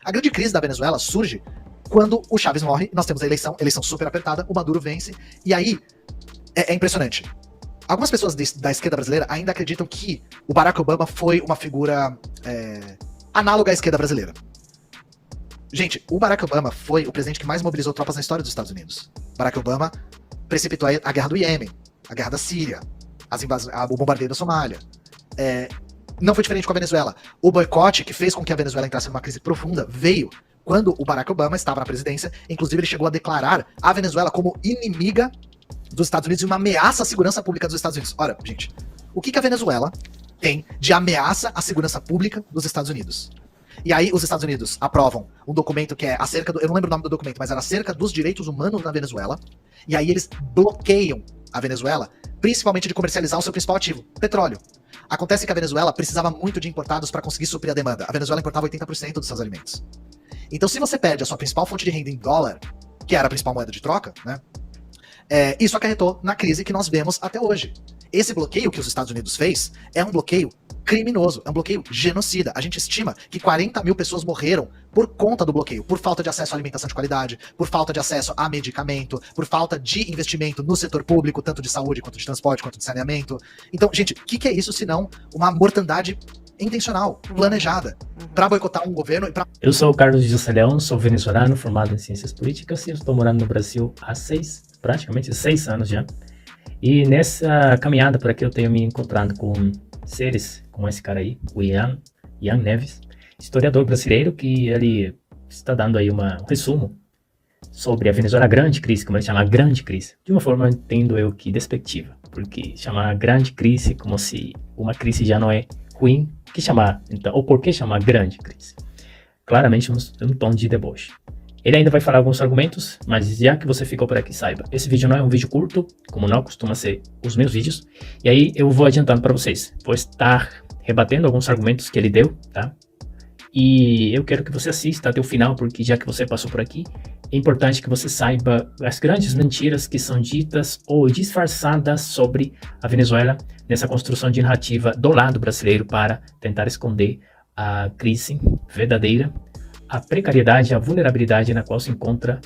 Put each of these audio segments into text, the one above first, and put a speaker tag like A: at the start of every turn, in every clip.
A: A grande crise da Venezuela surge quando o Chávez morre, nós temos a eleição super apertada, o Maduro vence, e aí é impressionante. Algumas pessoas da esquerda brasileira ainda acreditam que o Barack Obama foi uma figura análoga à esquerda brasileira. Gente, o Barack Obama foi o presidente que mais mobilizou tropas na história dos Estados Unidos. Barack Obama precipitou a guerra do Iêmen, a guerra da Síria, o bombardeio da Somália. Não foi diferente com a Venezuela. O boicote que fez com que a Venezuela entrasse numa crise profunda veio quando o Barack Obama estava na presidência. Inclusive, ele chegou a declarar a Venezuela como inimiga dos Estados Unidos e uma ameaça à segurança pública dos Estados Unidos. Ora, gente, o que a Venezuela tem de ameaça à segurança pública dos Estados Unidos? E aí os Estados Unidos aprovam um documento que é acerca eu não lembro o nome do documento, mas era acerca dos direitos humanos na Venezuela. E aí eles bloqueiam a Venezuela, principalmente de comercializar o seu principal ativo, petróleo. Acontece que a Venezuela precisava muito de importados para conseguir suprir a demanda. A Venezuela importava 80% dos seus alimentos. Então, se você perde a sua principal fonte de renda em dólar, que era a principal moeda de troca, né? Isso acarretou na crise que nós vemos até hoje. Esse bloqueio que os Estados Unidos fez é um bloqueio criminoso, é um bloqueio genocida. A gente estima que 40 mil pessoas morreram por conta do bloqueio, por falta de acesso à alimentação de qualidade, por falta de acesso a medicamento, por falta de investimento no setor público, tanto de saúde, quanto de transporte, quanto de saneamento. Então, gente, o que é isso senão uma mortandade intencional, planejada, para boicotar um governo e para...
B: Eu sou o Carlos José Leão, sou venezuelano, formado em Ciências Políticas e estou morando no Brasil há praticamente 6 anos já. E nessa caminhada por aqui eu tenho me encontrado com seres como esse cara aí, o Ian Neves, historiador brasileiro, que ele está dando aí um resumo sobre a Venezuela, a grande crise, como ele chama, a grande crise. De uma forma, entendo eu que despectiva, porque chamar a grande crise como se uma crise já não é ruim, que chamar, então, ou por que chamar grande crise? Claramente um tom de deboche. Ele ainda vai falar alguns argumentos, mas já que você ficou por aqui, saiba, esse vídeo não é um vídeo curto, como não costuma ser os meus vídeos, e aí eu vou adiantando para vocês. Vou estar rebatendo alguns argumentos que ele deu, tá? E eu quero que você assista até o final, porque já que você passou por aqui, é importante que você saiba as grandes mentiras que são ditas ou disfarçadas sobre a Venezuela nessa construção de narrativa do lado brasileiro para tentar esconder a crise verdadeira, a precariedade, a vulnerabilidade na qual se encontra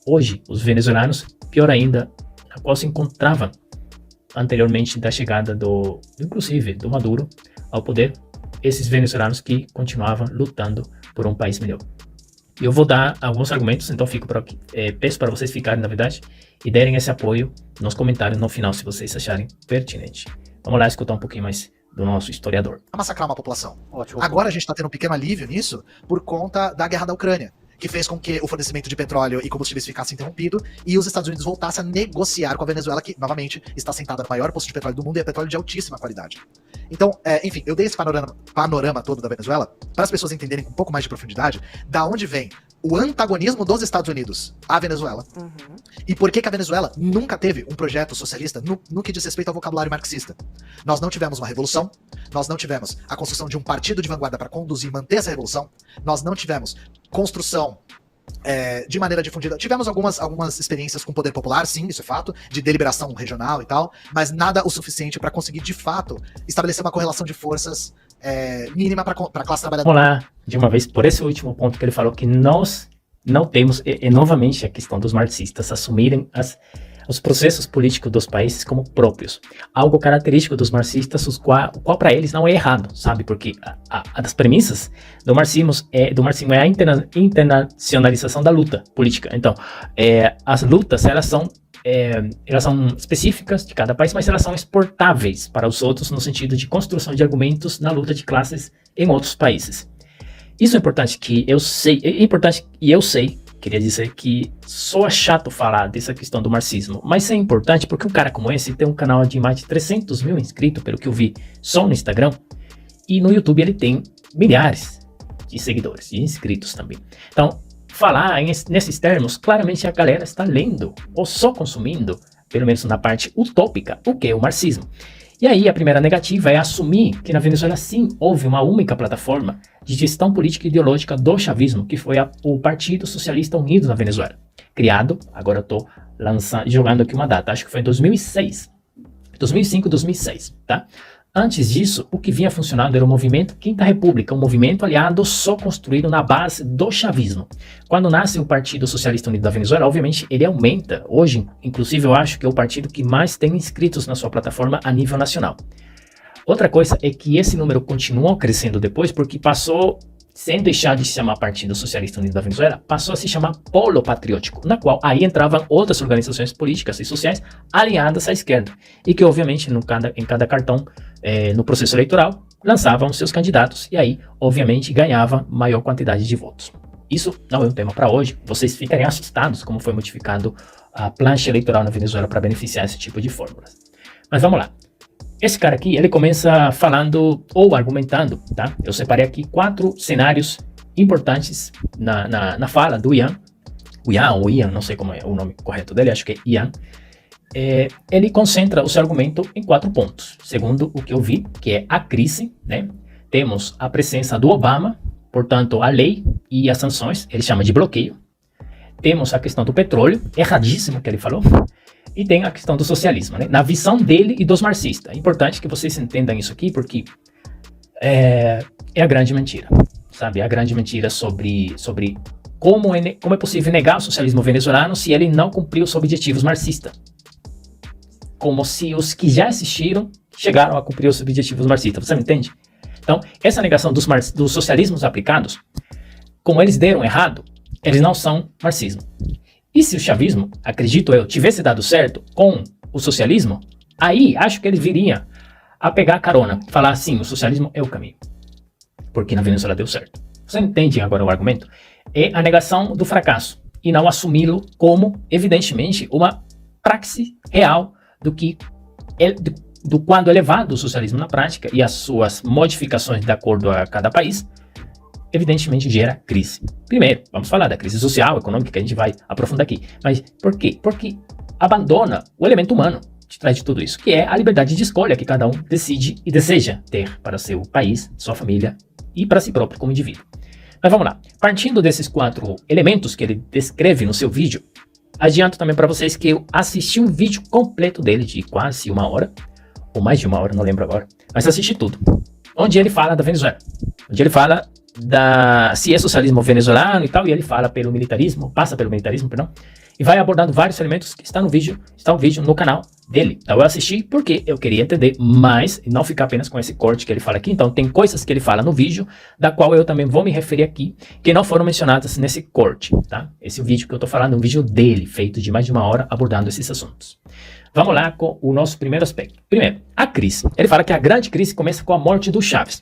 B: hoje os venezuelanos, pior ainda, na qual se encontrava anteriormente da chegada inclusive do Maduro ao poder, esses venezuelanos que continuavam lutando por um país melhor. Eu vou dar alguns argumentos, então fico por aqui. Peço para vocês ficarem, na verdade, e derem esse apoio nos comentários no final, se vocês acharem pertinente. Vamos lá escutar um pouquinho mais do nosso historiador.
A: Massacrar uma população.
C: Ótimo.
A: Agora a gente está tendo um pequeno alívio nisso por conta da guerra da Ucrânia, que fez com que o fornecimento de petróleo e combustíveis ficasse interrompido e os Estados Unidos voltassem a negociar com a Venezuela, que novamente está sentada no maior poço de petróleo do mundo e é petróleo de altíssima qualidade. Então, enfim, eu dei esse panorama todo da Venezuela para as pessoas entenderem com um pouco mais de profundidade da onde vem o antagonismo dos Estados Unidos à Venezuela. E por que a Venezuela nunca teve um projeto socialista no que diz respeito ao vocabulário marxista. Nós não tivemos uma revolução, nós não tivemos a construção de um partido de vanguarda para conduzir e manter essa revolução, nós não tivemos construção de maneira difundida. Tivemos algumas experiências com poder popular, sim, isso é fato, de deliberação regional e tal, mas nada o suficiente para conseguir, de fato, estabelecer uma correlação de forças mínima para a classe trabalhadora.
B: Vamos lá, de uma vez, por esse último ponto que ele falou, que nós não temos, novamente, a questão dos marxistas assumirem os processos políticos dos países como próprios. Algo característico dos marxistas, o qual para eles não é errado, sabe? Porque a das premissas do marxismo é a internacionalização da luta política. Então, as lutas, elas são específicas de cada país, mas elas são exportáveis para os outros no sentido de construção de argumentos na luta de classes em outros países. Isso é importante queria dizer que soa chato falar dessa questão do marxismo, mas é importante porque um cara como esse tem um canal de mais de 300 mil inscritos, pelo que eu vi, só no Instagram, e no YouTube ele tem milhares de seguidores e inscritos também. Então, falar nesses termos, claramente a galera está lendo ou só consumindo, pelo menos na parte utópica, o que é o marxismo. E aí a primeira negativa é assumir que na Venezuela sim houve uma única plataforma de gestão política e ideológica do chavismo, que foi o Partido Socialista Unido na Venezuela. Criado, agora eu estou jogando aqui uma data, acho que foi em 2006, 2005, 2006, tá? Antes disso, o que vinha funcionando era o movimento Quinta República, um movimento aliado só construído na base do chavismo. Quando nasce o Partido Socialista Unido da Venezuela, obviamente ele aumenta. Hoje, inclusive, eu acho que é o partido que mais tem inscritos na sua plataforma a nível nacional. Outra coisa é que esse número continuou crescendo depois, porque passou, sem deixar de se chamar Partido Socialista Unido da Venezuela, passou a se chamar Polo Patriótico, na qual aí entravam outras organizações políticas e sociais alinhadas à esquerda, e que obviamente em cada cartão, no processo eleitoral, lançavam seus candidatos, e aí obviamente ganhava maior quantidade de votos. Isso não é um tema para hoje, vocês ficarem assustados como foi modificado a plancha eleitoral na Venezuela para beneficiar esse tipo de fórmulas. Mas vamos lá. Esse cara aqui, ele começa falando ou argumentando, tá? Eu separei aqui 4 cenários importantes na fala do Ian. O Ian ou Ian, não sei como é o nome correto dele, acho que é Ian. Ele concentra o seu argumento em 4 pontos. Segundo o que eu vi, que é a crise, né? Temos a presença do Obama, portanto, a lei e as sanções, ele chama de bloqueio. Temos a questão do petróleo, erradíssimo que ele falou. E tem a questão do socialismo, né? Na visão dele e dos marxistas. É importante que vocês entendam isso aqui, porque é a grande mentira, sabe? É a grande mentira sobre como é possível negar o socialismo venezuelano se ele não cumpriu os objetivos marxistas. Como se os que já existiram chegaram a cumprir os objetivos marxistas. Você me entende? Então, essa negação dos socialismos aplicados, como eles deram errado, eles não são marxismo. E se o chavismo, acredito eu, tivesse dado certo com o socialismo, aí acho que ele viria a pegar a carona, falar assim, o socialismo é o caminho. Porque na Venezuela deu certo. Você entende agora o argumento? É a negação do fracasso e não assumi-lo como, evidentemente, uma praxe real do quando é levado o socialismo na prática e as suas modificações de acordo a cada país, evidentemente gera crise. Primeiro, vamos falar da crise social, econômica, que a gente vai aprofundar aqui. Mas por quê? Porque abandona o elemento humano de trás de tudo isso, que é a liberdade de escolha que cada um decide e deseja ter para seu país, sua família e para si próprio como indivíduo. Mas vamos lá. Partindo desses 4 elementos que ele descreve no seu vídeo, adianto também para vocês que eu assisti um vídeo completo dele de quase 1 hora, ou mais de 1 hora, não lembro agora, mas assisti tudo, onde ele fala da Venezuela, onde ele fala se é socialismo venezuelano e tal, e ele fala pelo militarismo, passa pelo militarismo, perdão, e vai abordando vários elementos que está o vídeo no canal dele. Então eu assisti porque eu queria entender mais e não ficar apenas com esse corte que ele fala aqui. Então tem coisas que ele fala no vídeo, da qual eu também vou me referir aqui, que não foram mencionadas nesse corte, tá? Esse vídeo que eu tô falando é um vídeo dele, feito de mais de 1 hora, abordando esses assuntos. Vamos lá com o nosso primeiro aspecto. Primeiro, a crise. Ele fala que a grande crise começa com a morte do Chávez.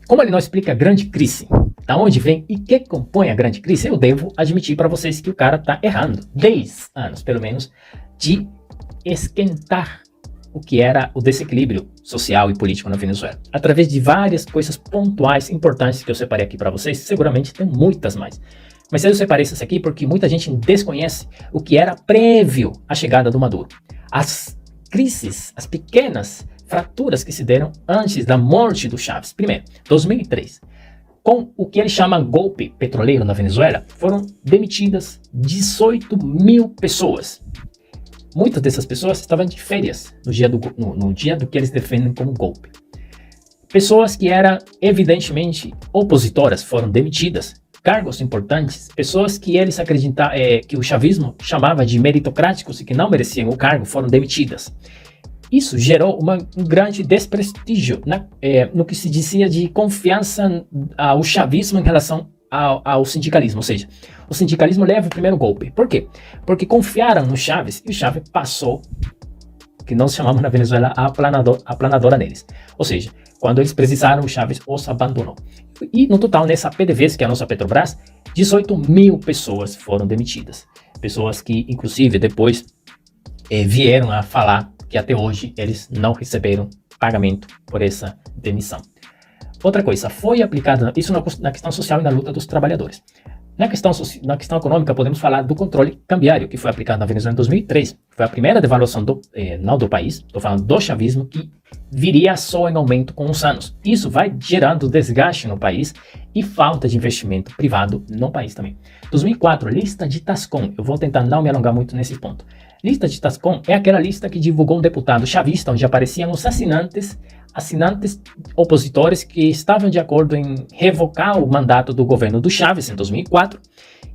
B: Como ele não explica a grande crise, da onde vem e que compõe a grande crise, eu devo admitir para vocês que o cara está errando. 10 anos, pelo menos, de esquentar o que era o desequilíbrio social e político na Venezuela. Através de várias coisas pontuais, importantes que eu separei aqui para vocês, seguramente tem muitas mais. Mas eu separei essas aqui porque muita gente desconhece o que era prévio à chegada do Maduro. As crises, as pequenas fraturas que se deram antes da morte do Chávez. Primeiro, 2003, com o que ele chama golpe petroleiro na Venezuela, foram demitidas 18 mil pessoas. Muitas dessas pessoas estavam de férias no dia do que eles defendem como golpe. Pessoas que eram evidentemente opositoras foram demitidas. Cargos importantes, pessoas que eles acreditavam que o chavismo chamava de meritocráticos e que não mereciam o cargo foram demitidas. Isso gerou um grande desprestígio no que se dizia de confiança ao chavismo em relação ao sindicalismo. Ou seja, o sindicalismo leva o primeiro golpe. Por quê? Porque confiaram no Chávez e o Chávez passou, que nós chamamos na Venezuela, a aplanadora neles. Ou seja, quando eles precisaram, o Chávez os abandonou. E no total, nessa PDVSA, que é a nossa Petrobras, 18 mil pessoas foram demitidas. Pessoas que, inclusive, depois vieram a falar que até hoje eles não receberam pagamento por essa demissão. Outra coisa, foi aplicada isso na questão social e na luta dos trabalhadores. Na questão econômica, podemos falar do controle cambiário, que foi aplicado na Venezuela em 2003. Foi a primeira devaluação não do país, estou falando do chavismo, que viria só em aumento com os anos. Isso vai gerando desgaste no país e falta de investimento privado no país também. 2004, lista de Tascom. Eu vou tentar não me alongar muito nesse ponto. Lista de Tascom é aquela lista que divulgou um deputado chavista, onde apareciam os assinantes opositores que estavam de acordo em revocar o mandato do governo do Chávez em 2004,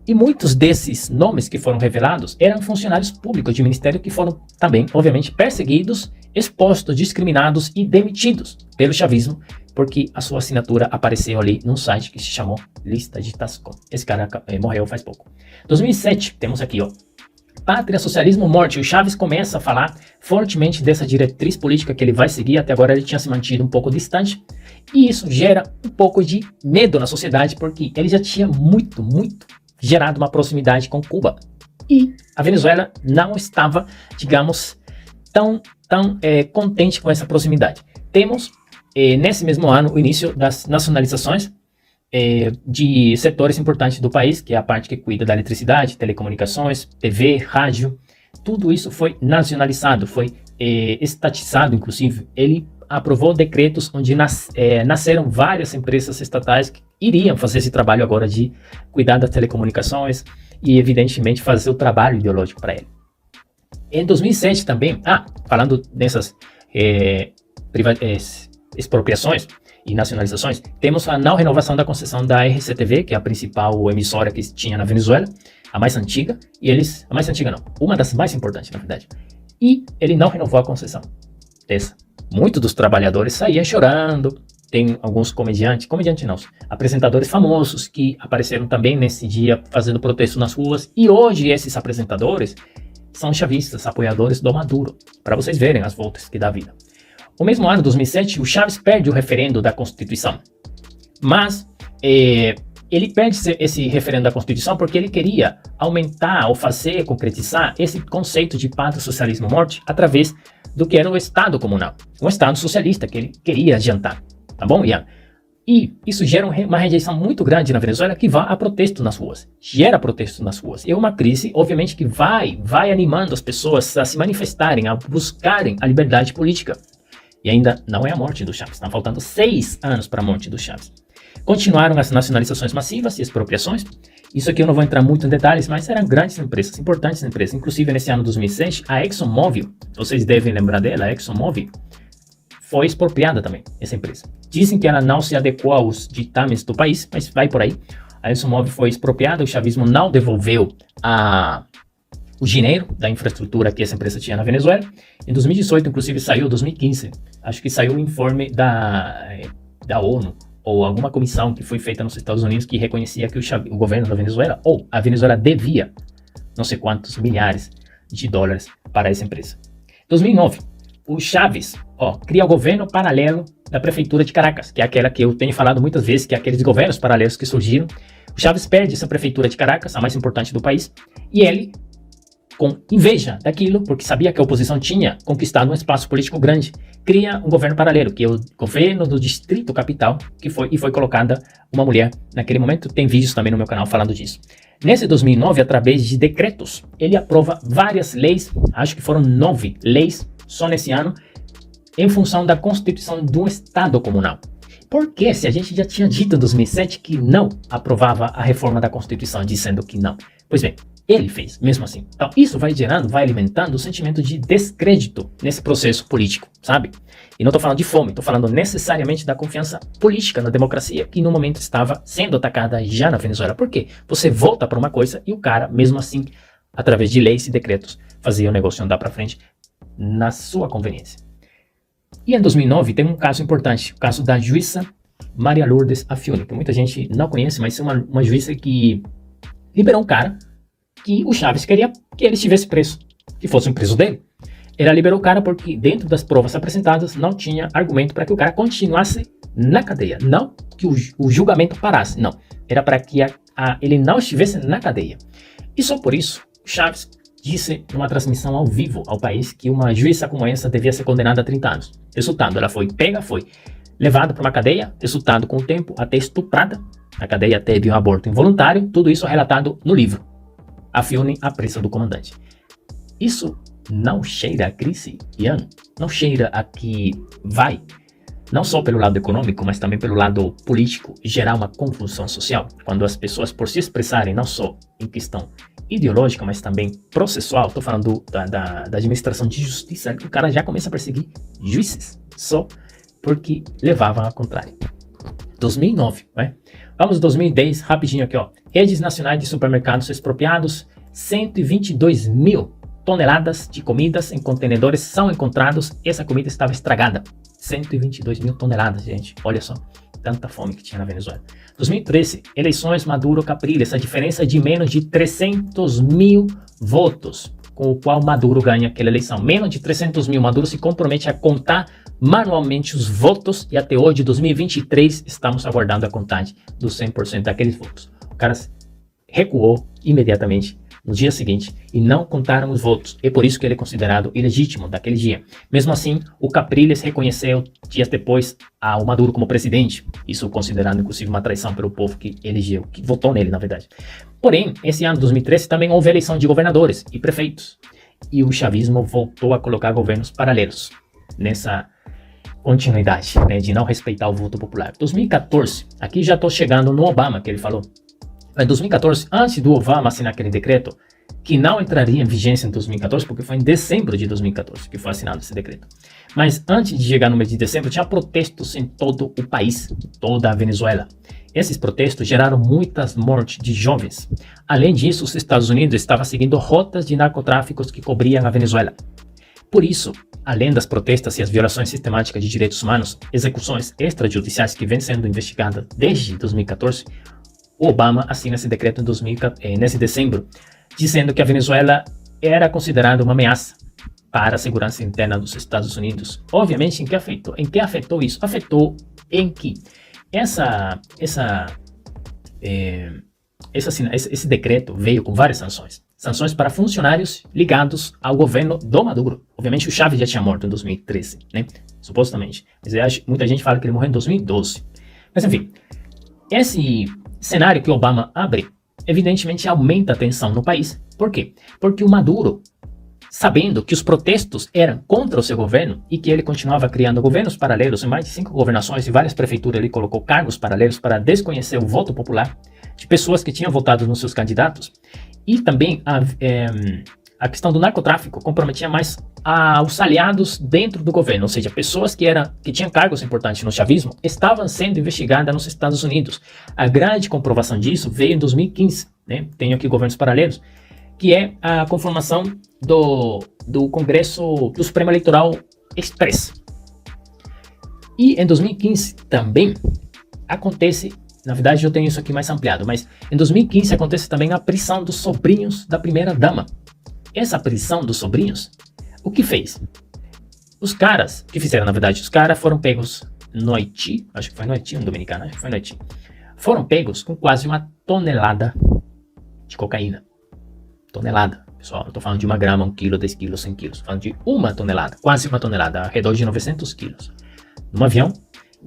B: e muitos desses nomes que foram revelados eram funcionários públicos de ministério que foram também, obviamente, perseguidos, expostos, discriminados e demitidos pelo chavismo, porque a sua assinatura apareceu ali num site que se chamou Lista de Tascom. Esse cara morreu faz pouco. 2007, temos aqui, ó. Pátria, socialismo, morte. O Chávez começa a falar fortemente dessa diretriz política que ele vai seguir. Até agora ele tinha se mantido um pouco distante. E isso gera um pouco de medo na sociedade, porque ele já tinha muito gerado uma proximidade com Cuba. E a Venezuela não estava, digamos, tão contente com essa proximidade. Temos, nesse mesmo ano, o início das nacionalizações de setores importantes do país, que é a parte que cuida da eletricidade, telecomunicações, TV, rádio. Tudo isso foi nacionalizado, foi estatizado, inclusive. Ele aprovou decretos onde nasceram várias empresas estatais que iriam fazer esse trabalho agora de cuidar das telecomunicações e, evidentemente, fazer o trabalho ideológico para ele. Em 2007 também, falando dessas expropriações e nacionalizações, temos a não renovação da concessão da RCTV, que é a principal emissora que tinha na Venezuela, a mais antiga, a mais antiga não, uma das mais importantes, na verdade. E ele não renovou a concessão dessa. Muitos dos trabalhadores saíam chorando. Tem alguns comediantes não, apresentadores famosos que apareceram também nesse dia fazendo protesto nas ruas. E hoje esses apresentadores são chavistas, apoiadores do Maduro, para vocês verem as voltas que dá a vida. No mesmo ano, 2007, o Chávez perde o referendo da Constituição. Mas ele perde esse referendo da Constituição porque ele queria aumentar ou concretizar esse conceito de pátria, socialismo, morte através do que era o Estado comunal, um Estado socialista que ele queria adiantar. Tá bom, Ian? E isso gera uma rejeição muito grande na Venezuela que vai a protesto nas ruas. Gera protesto nas ruas. É uma crise, obviamente, que vai animando as pessoas a se manifestarem, a buscarem a liberdade política. E ainda não é a morte do Chávez. Estão faltando 6 anos para a morte do Chávez. Continuaram as nacionalizações massivas e expropriações. Isso aqui eu não vou entrar muito em detalhes, mas eram grandes empresas, importantes empresas. Inclusive, nesse ano 2006, a ExxonMobil, vocês devem lembrar dela, a ExxonMobil, foi expropriada também, essa empresa. Dizem que ela não se adequou aos ditames do país, mas vai por aí. A ExxonMobil foi expropriada, o chavismo não devolveu o dinheiro da infraestrutura que essa empresa tinha na Venezuela. Em 2018, inclusive, saiu, 2015, acho que saiu um informe da ONU, ou alguma comissão que foi feita nos Estados Unidos que reconhecia que o governo da Venezuela, ou a Venezuela devia não sei quantos milhares de dólares para essa empresa. 2009, o Chávez cria o governo paralelo da prefeitura de Caracas, que é aquela que eu tenho falado muitas vezes, que é aqueles governos paralelos que surgiram. O Chávez perde essa prefeitura de Caracas, a mais importante do país, e ele, com inveja daquilo, porque sabia que a oposição tinha conquistado um espaço político grande, cria um governo paralelo, que é o governo do Distrito Capital, foi colocada uma mulher naquele momento. Tem vídeos também no meu canal falando disso. Nesse 2009, através de decretos, ele aprova várias leis, acho que foram 9 leis só nesse ano, em função da constituição do Estado comunal. Por que, se a gente já tinha dito em 2007 que não aprovava a reforma da Constituição, dizendo que não? Pois bem, ele fez, mesmo assim. Então, isso vai alimentando o sentimento de descrédito nesse processo político, sabe? E não estou falando de fome, estou falando necessariamente da confiança política na democracia, que no momento estava sendo atacada já na Venezuela. Por quê? Você volta para uma coisa e o cara, mesmo assim, através de leis e decretos, fazia o negócio andar para frente na sua conveniência. E em 2009 tem um caso importante, o caso da juíza Maria Lourdes Afiuni, que muita gente não conhece, mas é uma juíza que liberou um cara que o Chávez queria que ele estivesse preso, que fosse um preso dele. Ela liberou o cara porque dentro das provas apresentadas não tinha argumento para que o cara continuasse na cadeia, não que o julgamento parasse, não. Era para que ele não estivesse na cadeia. E só por isso, o Chávez disse numa transmissão ao vivo ao país que uma juíza como essa devia ser condenada a 30 anos. Resultado, ela foi levada para uma cadeia, resultado com o tempo, até estuprada. A cadeia teve um aborto involuntário, tudo isso relatado no livro Afiuni, a presa do comandante. Isso não cheira a crise, Ian? Não cheira a que vai, não só pelo lado econômico, mas também pelo lado político, gerar uma confusão social? Quando as pessoas, por se expressarem não só em questão ideológica, mas também processual, estou falando da administração de justiça, o cara já começa a perseguir juízes, só porque levavam a contrário. 2009, né? Vamos 2010, rapidinho aqui, ó. Redes nacionais de supermercados expropriados, 122 mil toneladas de comidas em contenedores são encontrados. Essa comida estava estragada. 122 mil toneladas, gente. Olha só, tanta fome que tinha na Venezuela. 2013, eleições Maduro-Capriles. A diferença é de menos de 300 mil votos, com o qual Maduro ganha aquela eleição. Menos de 300 mil. Maduro se compromete a contar manualmente os votos e até hoje, 2023, estamos aguardando a contagem dos 100% daqueles votos. O cara recuou imediatamente no dia seguinte e não contaram os votos. É por isso que ele é considerado ilegítimo daquele dia. Mesmo assim, o Capriles reconheceu dias depois o Maduro como presidente. Isso considerando inclusive uma traição pelo povo que elegeu, que votou nele, na verdade. Porém, esse ano, 2013, também houve eleição de governadores e prefeitos. E o chavismo voltou a colocar governos paralelos nessa continuidade, né, de não respeitar o voto popular. 2014, aqui já estou chegando no Obama, que ele falou. Em 2014, antes do Obama assinar aquele decreto, que não entraria em vigência em 2014, porque foi em dezembro de 2014 que foi assinado esse decreto. Mas antes de chegar no mês de dezembro, tinha protestos em todo o país, toda a Venezuela. Esses protestos geraram muitas mortes de jovens. Além disso, os Estados Unidos estavam seguindo rotas de narcotráficos que cobriam a Venezuela. Por isso, além das protestas e as violações sistemáticas de direitos humanos, execuções extrajudiciais que vêm sendo investigadas desde 2014, o Obama assina esse decreto nesse dezembro, dizendo que a Venezuela era considerada uma ameaça para a segurança interna dos Estados Unidos. Obviamente, em que afetou isso? Afetou em que esse decreto veio com várias sanções. Sanções para funcionários ligados ao governo do Maduro. Obviamente, o Chávez já tinha morto em 2013, né? Supostamente. Mas muita gente fala que ele morreu em 2012. Mas, enfim, esse cenário que Obama abre, evidentemente aumenta a tensão no país. Por quê? Porque o Maduro, sabendo que os protestos eram contra o seu governo e que ele continuava criando governos paralelos em mais de 5 governações e várias prefeituras, ele colocou cargos paralelos para desconhecer o voto popular de pessoas que tinham votado nos seus candidatos. E também a questão do narcotráfico comprometia mais os aliados dentro do governo, ou seja, pessoas que tinham cargos importantes no chavismo estavam sendo investigadas nos Estados Unidos. A grande comprovação disso veio em 2015, né? Tenho aqui governos paralelos, que é a conformação do Congresso do Supremo Eleitoral Express. E em 2015 também acontece, na verdade eu tenho isso aqui mais ampliado, mas em 2015 acontece também a prisão dos sobrinhos da primeira-dama. Essa prisão dos sobrinhos, o que fez? Os caras, que fizeram na verdade, os caras foram pegos no Haiti, acho que foi no Haiti, um dominicano, acho que foi no Haiti. Foram pegos com quase 1 tonelada de cocaína. Tonelada, pessoal, não estou falando de 1 grama, 1 quilo, 10 quilos, 100 quilos. Estou falando de 1 tonelada, quase 1 tonelada, ao redor de 900 quilos. Num avião,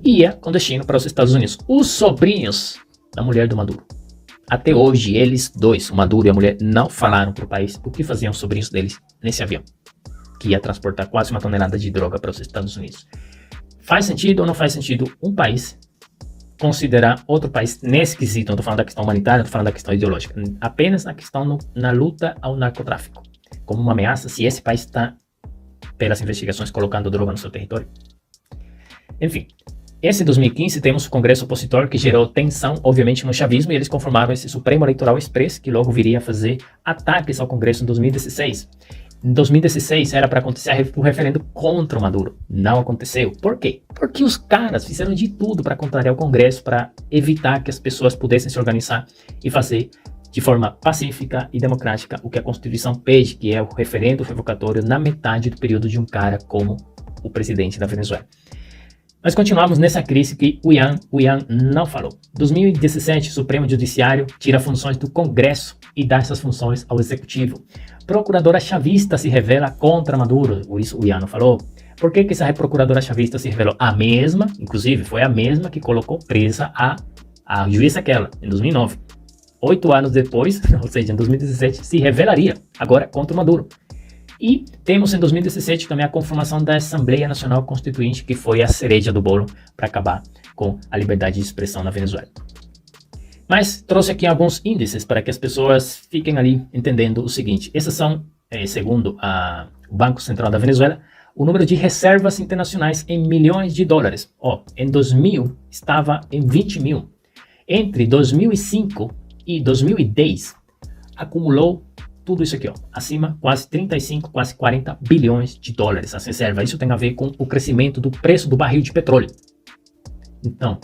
B: ia com destino para os Estados Unidos. Os sobrinhos da mulher do Maduro. Até hoje, eles dois, o Maduro e a mulher, não falaram para o país o que faziam os sobrinhos deles nesse avião, que ia transportar quase 1 tonelada de droga para os Estados Unidos. Faz sentido ou não faz sentido um país considerar outro país nesse quesito? Não estou falando da questão humanitária, não estou falando da questão ideológica. Apenas na questão na luta ao narcotráfico. Como uma ameaça se esse país está, pelas investigações, colocando droga no seu território. Enfim. Esse 2015 temos o Congresso opositor que gerou tensão, obviamente, no chavismo, e eles conformaram esse Supremo Eleitoral Express, que logo viria a fazer ataques ao Congresso em 2016. Em 2016 era para acontecer o referendo contra o Maduro. Não aconteceu. Por quê? Porque os caras fizeram de tudo para contrariar o Congresso, para evitar que as pessoas pudessem se organizar e fazer de forma pacífica e democrática o que a Constituição pede, que é o referendo revocatório na metade do período de um cara como o presidente da Venezuela. Nós continuamos nessa crise que o Ian não falou. 2017, o Supremo Judiciário tira funções do Congresso e dá essas funções ao Executivo. Procuradora chavista se revela contra Maduro, por isso o Ian não falou. Por que essa procuradora chavista se revelou? A mesma, inclusive, foi a mesma que colocou presa a juíza aquela, em 2009. 8 anos depois, ou seja, em 2017, se revelaria agora contra o Maduro. E temos em 2017 também a conformação da Assembleia Nacional Constituinte, que foi a cereja do bolo para acabar com a liberdade de expressão na Venezuela. Mas trouxe aqui alguns índices para que as pessoas fiquem ali entendendo o seguinte. Esses são, segundo o Banco Central da Venezuela, o número de reservas internacionais em milhões de dólares. Em 2000 estava em 20 mil. Entre 2005 e 2010, acumulou tudo isso aqui, acima quase 35, quase 40 bilhões de dólares as reservas. Isso tem a ver com o crescimento do preço do barril de petróleo. Então,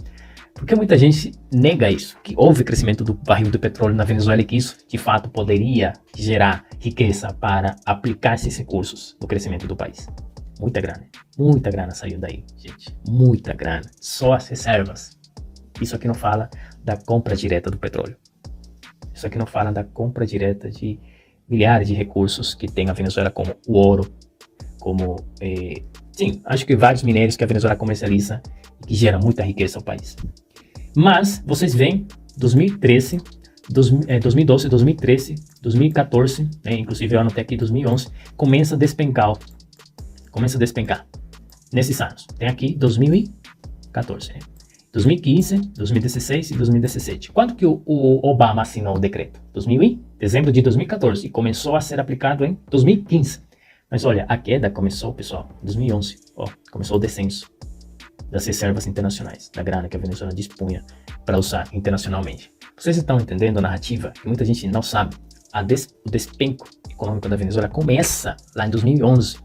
B: por que muita gente nega isso? Que houve crescimento do barril de petróleo na Venezuela e que isso, de fato, poderia gerar riqueza para aplicar esses recursos no crescimento do país. Muita grana saiu daí, gente. Muita grana. Só as reservas. Isso aqui não fala da compra direta do petróleo. Isso aqui não fala da compra direta de milhares de recursos que tem a Venezuela, como o ouro, como, sim, acho que vários minérios que a Venezuela comercializa e que gera muita riqueza ao país. Mas, vocês veem, 2013, 2012, 2013, 2014, inclusive eu anotei aqui 2011, começa a despencar nesses anos. Tem aqui 2014, 2015, 2016 e 2017. Quando que o Obama assinou o decreto? Dezembro de 2014 e começou a ser aplicado em 2015. Mas olha, a queda começou, pessoal, em 2011. Começou o descenso das reservas internacionais, da grana que a Venezuela dispunha para usar internacionalmente. Vocês estão entendendo a narrativa que muita gente não sabe? O despenco econômico da Venezuela começa lá em 2011.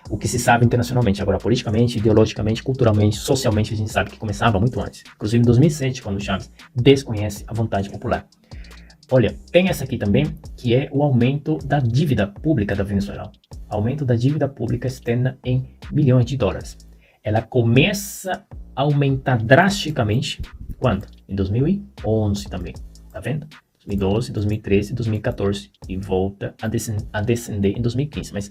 B: O que se sabe internacionalmente. Agora, politicamente, ideologicamente, culturalmente, socialmente, a gente sabe que começava muito antes. Inclusive em 2007, quando o Chávez desconhece a vontade popular. Olha, tem essa aqui também, que é o aumento da dívida pública da Venezuela. Aumento da dívida pública externa em bilhões de dólares. Ela começa a aumentar drasticamente, quando? Em 2011 também, tá vendo? 2012, 2013, 2014 e volta a descender em 2015, mas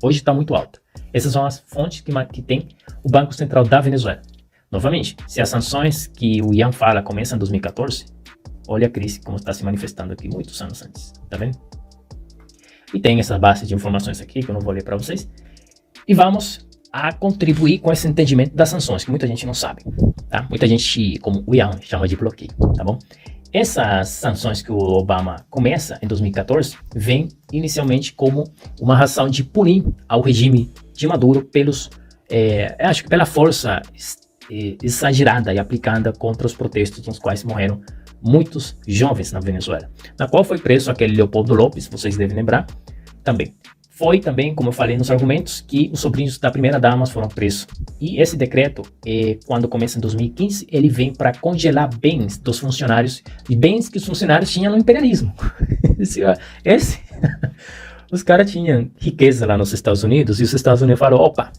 B: hoje está muito alta. Essas são as fontes que tem o Banco Central da Venezuela. Novamente, se as sanções que o Ian fala começam em 2014, olha a crise como está se manifestando aqui muitos anos antes, tá vendo? E tem essa base de informações aqui que eu não vou ler para vocês. E vamos a contribuir com esse entendimento das sanções, que muita gente não sabe, tá? Muita gente, como o Ian, chama de bloqueio, tá bom? Essas sanções que o Obama começa em 2014 vêm inicialmente como uma razão de punir ao regime de Maduro acho que pela força exagerada e aplicada contra os protestos nos quais morreram muitos jovens na Venezuela, na qual foi preso aquele Leopoldo López, vocês devem lembrar, também. Foi também, como eu falei nos argumentos, que os sobrinhos da primeira-dama foram presos. E esse decreto, quando começa em 2015, ele vem para congelar bens dos funcionários, e bens que os funcionários tinham no imperialismo. Os caras tinham riqueza lá nos Estados Unidos, e os Estados Unidos falaram, opa,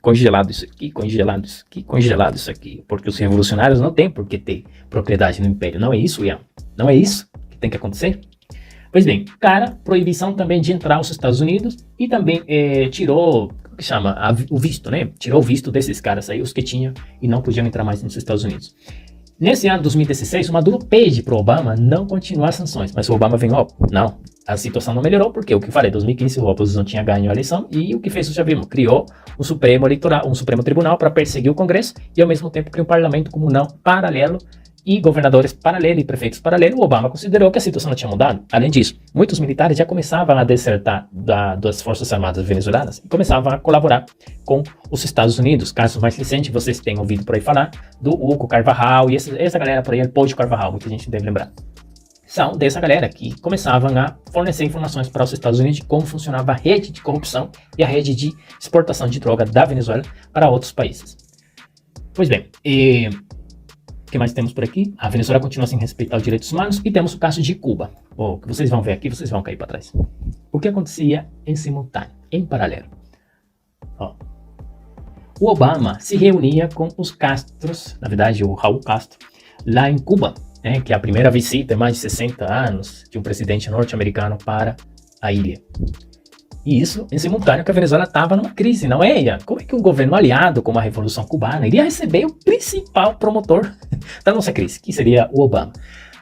B: congelado isso aqui, congelado isso aqui, congelado isso aqui, porque os revolucionários não têm por que ter propriedade no império. Não é isso, Ian? Não é isso que tem que acontecer? Pois bem, proibição também de entrar aos Estados Unidos e também tirou, o visto, né? Tirou o visto desses caras aí, os que tinham e não podiam entrar mais nos Estados Unidos. Nesse ano 2016, o Maduro pede para o Obama não continuar as sanções, mas o Obama vem, não, a situação não melhorou, porque o que eu falei, em 2015 a oposição tinha ganho a eleição e o que fez o Chavismo? Criou um Supremo Tribunal para perseguir o Congresso e ao mesmo tempo criou um parlamento comunal paralelo e governadores paralelos e prefeitos paralelos. O Obama considerou que a situação não tinha mudado. Além disso, muitos militares já começavam a desertar das Forças Armadas venezuelanas e começavam a colaborar com os Estados Unidos. Caso mais recente, vocês têm ouvido por aí falar do Hugo Carvajal e essa galera por aí, o Pôdio Carvajal, muita gente deve lembrar. São dessa galera que começavam a fornecer informações para os Estados Unidos de como funcionava a rede de corrupção e a rede de exportação de droga da Venezuela para outros países. Pois bem, o que mais temos por aqui? A Venezuela continua sem respeitar os direitos humanos e temos o caso de Cuba. O que vocês vão ver aqui, vocês vão cair para trás. O que acontecia em simultâneo, em paralelo? O Obama se reunia com os Castros, na verdade o Raul Castro, lá em Cuba, que é a primeira visita em mais de 60 anos de um presidente norte-americano para a ilha. E isso em simultâneo que a Venezuela estava numa crise, não é, Ian? Como é que um governo aliado como a Revolução Cubana iria receber o principal promotor da nossa crise, que seria o Obama?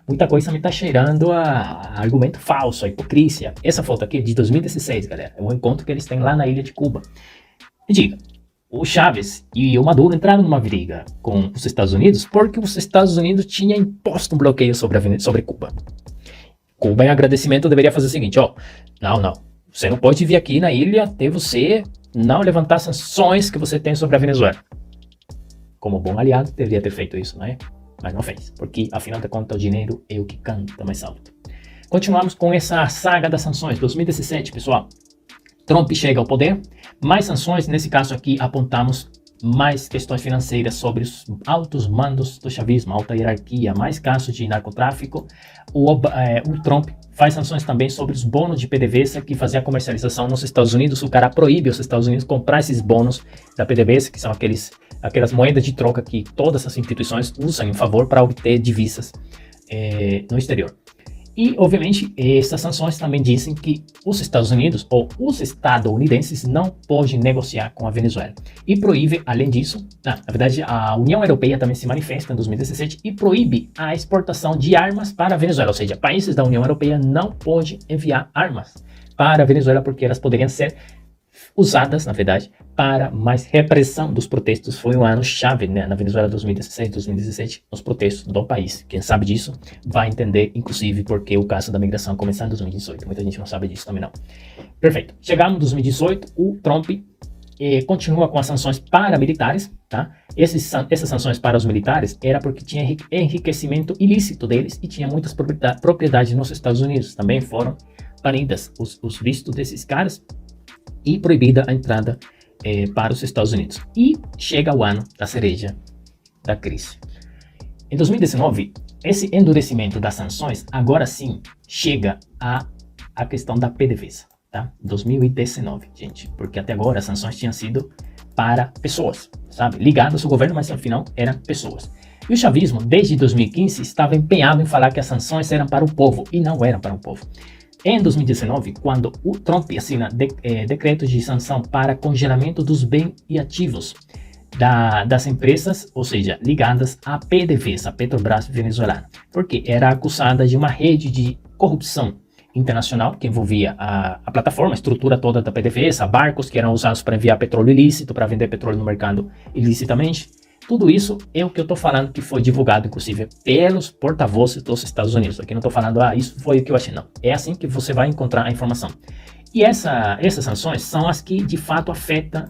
B: Muita coisa me está cheirando a argumento falso, a hipocrisia. Essa foto aqui é de 2016, galera. É o encontro que eles têm lá na ilha de Cuba. E diga, o Chávez e o Maduro entraram numa briga com os Estados Unidos porque os Estados Unidos tinham imposto um bloqueio sobre Cuba. Cuba, em agradecimento, deveria fazer o seguinte, não, você não pode vir aqui na ilha até você não levantar sanções que você tem sobre a Venezuela. Como bom aliado, deveria ter feito isso, não é? Mas não fez, porque afinal de contas o dinheiro é o que canta mais alto. Continuamos com essa saga das sanções. 2017, pessoal. Trump chega ao poder, mais sanções, nesse caso aqui apontamos mais questões financeiras sobre os altos mandos do chavismo, alta hierarquia, mais casos de narcotráfico. O Trump faz sanções também sobre os bônus de PDVSA que fazia a comercialização nos Estados Unidos. O cara proíbe os Estados Unidos comprar esses bônus da PDVSA, que são aquelas moedas de troca que todas as instituições usam em favor para obter divisas no exterior. E, obviamente, essas sanções também dizem que os Estados Unidos ou os estadunidenses não podem negociar com a Venezuela. E proíbe, além disso, na verdade, a União Europeia também se manifesta em 2017 e proíbe a exportação de armas para a Venezuela. Ou seja, países da União Europeia não podem enviar armas para a Venezuela porque elas poderiam ser usadas, na verdade, para mais repressão dos protestos. Foi um ano chave, né, na Venezuela 2016, 2017, os protestos do país. Quem sabe disso vai entender, inclusive, porque o caso da migração começou em 2018. Muita gente não sabe disso também não. Perfeito. Chegamos em 2018, o Trump continua com as sanções paramilitares, tá? Essas sanções para os militares era porque tinha enriquecimento ilícito deles e tinha muitas propriedades nos Estados Unidos. Também foram banidas os vistos desses caras e proibida a entrada para os Estados Unidos. E chega o ano da cereja da crise. Em 2019, esse endurecimento das sanções, agora sim, chega a questão da PDVSA, tá? 2019, gente, porque até agora as sanções tinham sido para pessoas, sabe? Ligadas ao governo, mas afinal eram pessoas. E o chavismo, desde 2015, estava empenhado em falar que as sanções eram para o povo, e não eram para o povo. Em 2019, quando o Trump assina decretos de sanção para congelamento dos bens e ativos das empresas, ou seja, ligadas à PDVSA, a Petrobras venezuelana, porque era acusada de uma rede de corrupção internacional que envolvia a plataforma, a estrutura toda da PDVSA, barcos que eram usados para enviar petróleo ilícito, para vender petróleo no mercado ilicitamente. Tudo isso é o que eu estou falando que foi divulgado, inclusive, pelos porta-vozes dos Estados Unidos. Aqui não estou falando, isso foi o que eu achei, não. É assim que você vai encontrar a informação. E essas sanções são as que, de fato, afetam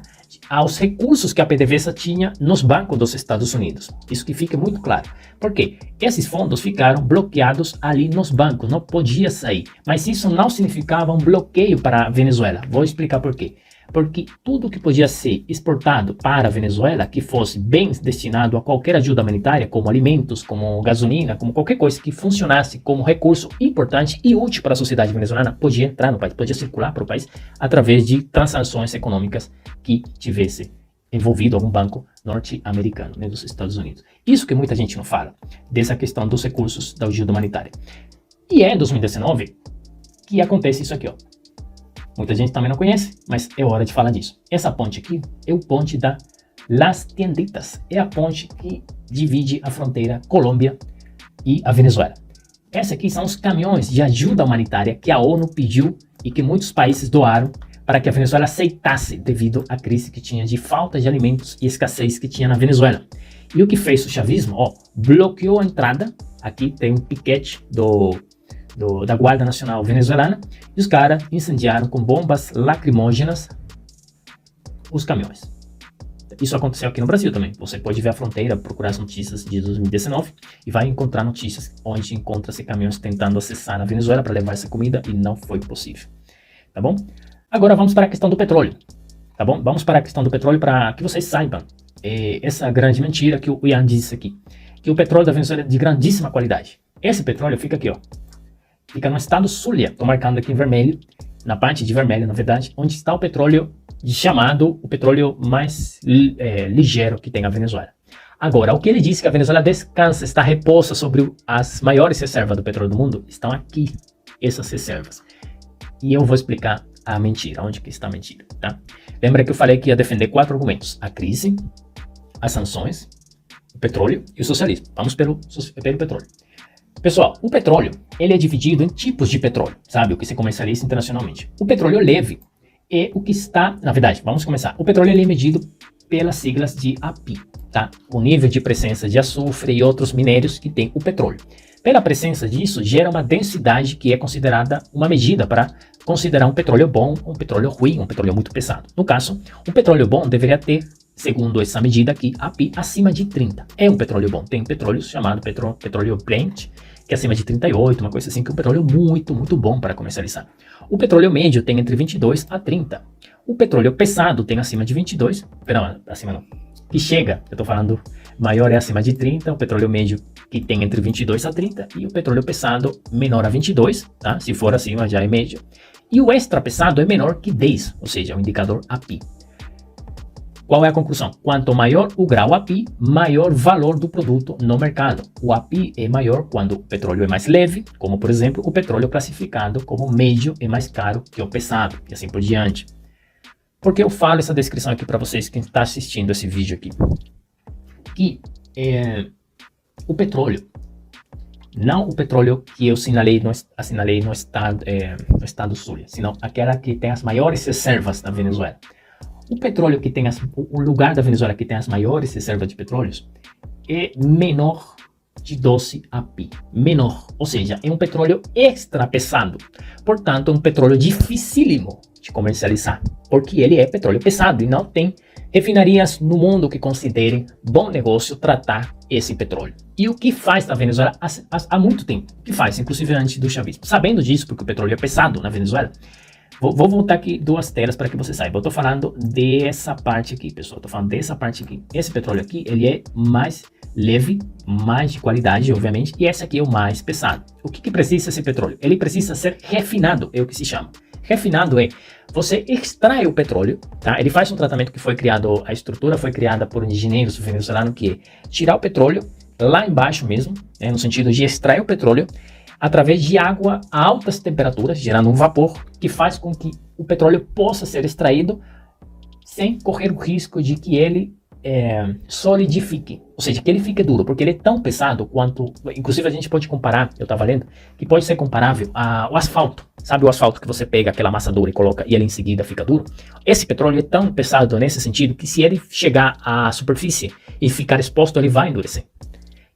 B: aos recursos que a PDVSA tinha nos bancos dos Estados Unidos. Isso que fica muito claro. Por quê? Esses fundos ficaram bloqueados ali nos bancos, não podia sair. Mas isso não significava um bloqueio para a Venezuela. Vou explicar por quê. Porque tudo que podia ser exportado para a Venezuela, que fosse bem destinado a qualquer ajuda humanitária, como alimentos, como gasolina, como qualquer coisa que funcionasse como recurso importante e útil para a sociedade venezuelana, podia entrar no país, podia circular para o país através de transações econômicas que tivesse envolvido algum banco norte-americano, né, dos Estados Unidos. Isso que muita gente não fala, dessa questão dos recursos da ajuda humanitária. E é em 2019 que acontece isso aqui, ó. Muita gente também não conhece, mas é hora de falar disso. Essa ponte aqui é o ponte da Las Tienditas. É a ponte que divide a fronteira Colômbia e a Venezuela. Essa aqui são os caminhões de ajuda humanitária que a ONU pediu e que muitos países doaram para que a Venezuela aceitasse devido à crise que tinha de falta de alimentos e escassez que tinha na Venezuela. E o que fez o chavismo? Bloqueou a entrada. Aqui tem um piquete da Guarda Nacional Venezuelana, e os caras incendiaram com bombas lacrimógenas os caminhões. Isso aconteceu aqui no Brasil também. Você pode ver a fronteira, procurar as notícias de 2019 e vai encontrar notícias onde encontra-se caminhões tentando acessar a Venezuela para levar essa comida e não foi possível. Tá bom? Agora vamos para a questão do petróleo. Tá bom? Vamos para a questão do petróleo para que vocês saibam essa grande mentira que o Ian disse aqui. Que o petróleo da Venezuela é de grandíssima qualidade. Esse petróleo fica aqui, ó. Fica no estado Zulia, estou marcando aqui em vermelho, na parte de vermelho, na verdade, onde está o petróleo chamado o petróleo mais ligeiro que tem a Venezuela. Agora, o que ele disse que a Venezuela descansa, está reposta sobre as maiores reservas do petróleo do mundo, estão aqui, essas reservas. E eu vou explicar a mentira, onde que está a mentira, tá? Lembra que eu falei que ia defender 4 argumentos: a crise, as sanções, o petróleo e o socialismo. Vamos pelo petróleo. Pessoal, o petróleo, ele é dividido em tipos de petróleo, sabe? O que se comercializa internacionalmente. O petróleo leve é o que está... Na verdade, vamos começar. O petróleo ele é medido pelas siglas de API, tá? O nível de presença de açúcar e outros minérios que tem o petróleo. Pela presença disso, gera uma densidade que é considerada uma medida para considerar um petróleo bom, um petróleo ruim, um petróleo muito pesado. No caso, um petróleo bom deveria ter, segundo essa medida aqui, API acima de 30. É um petróleo bom. Tem petróleo chamado petróleo Brent, que é acima de 38, uma coisa assim, que é um petróleo muito, muito bom para comercializar. O petróleo médio tem entre 22 a 30. O petróleo pesado tem acima de 22, não, acima não, que chega, eu estou falando, maior é acima de 30, o petróleo médio que tem entre 22 a 30, e o petróleo pesado menor a 22, tá? Se for acima já é médio. E o extra pesado é menor que 10, ou seja, o indicador API. Qual é a conclusão? Quanto maior o grau API, maior valor do produto no mercado. O API é maior quando o petróleo é mais leve, como por exemplo o petróleo classificado como médio é mais caro que o pesado, e assim por diante. Por que eu falo essa descrição aqui para vocês, quem está assistindo esse vídeo aqui? Que o petróleo, não o petróleo que eu assinalei no estado sul, senão aquela que tem as maiores reservas na Venezuela. O petróleo que tem o lugar da Venezuela que tem as maiores reservas de petróleos é menor de 12 API. Menor, ou seja, é um petróleo extra pesado. Portanto, é um petróleo dificílimo de comercializar, porque ele é petróleo pesado e não tem refinarias no mundo que considerem bom negócio tratar esse petróleo. E o que faz na Venezuela há muito tempo? O que faz, inclusive antes do chavismo? Sabendo disso, porque o petróleo é pesado na Venezuela, vou voltar aqui 2 telas para que você saiba. Eu estou falando dessa parte aqui, pessoal. Estou falando dessa parte aqui. Esse petróleo aqui, ele é mais leve, mais de qualidade, obviamente. E esse aqui é o mais pesado. O que precisa esse petróleo? Ele precisa ser refinado, é o que se chama. Refinado é, você extrai o petróleo, tá? Ele faz um tratamento que foi criado, a estrutura foi criada por engenheiros venezuelanos, que é tirar o petróleo lá embaixo mesmo, no sentido de extrair o petróleo, através de água a altas temperaturas, gerando um vapor que faz com que o petróleo possa ser extraído sem correr o risco de que ele solidifique, ou seja, que ele fique duro, porque ele é tão pesado quanto, inclusive a gente pode comparar, eu estava lendo, que pode ser comparável ao asfalto. Sabe o asfalto que você pega aquela massa dura e coloca e ele em seguida fica duro? Esse petróleo é tão pesado nesse sentido que se ele chegar à superfície e ficar exposto, ele vai endurecer.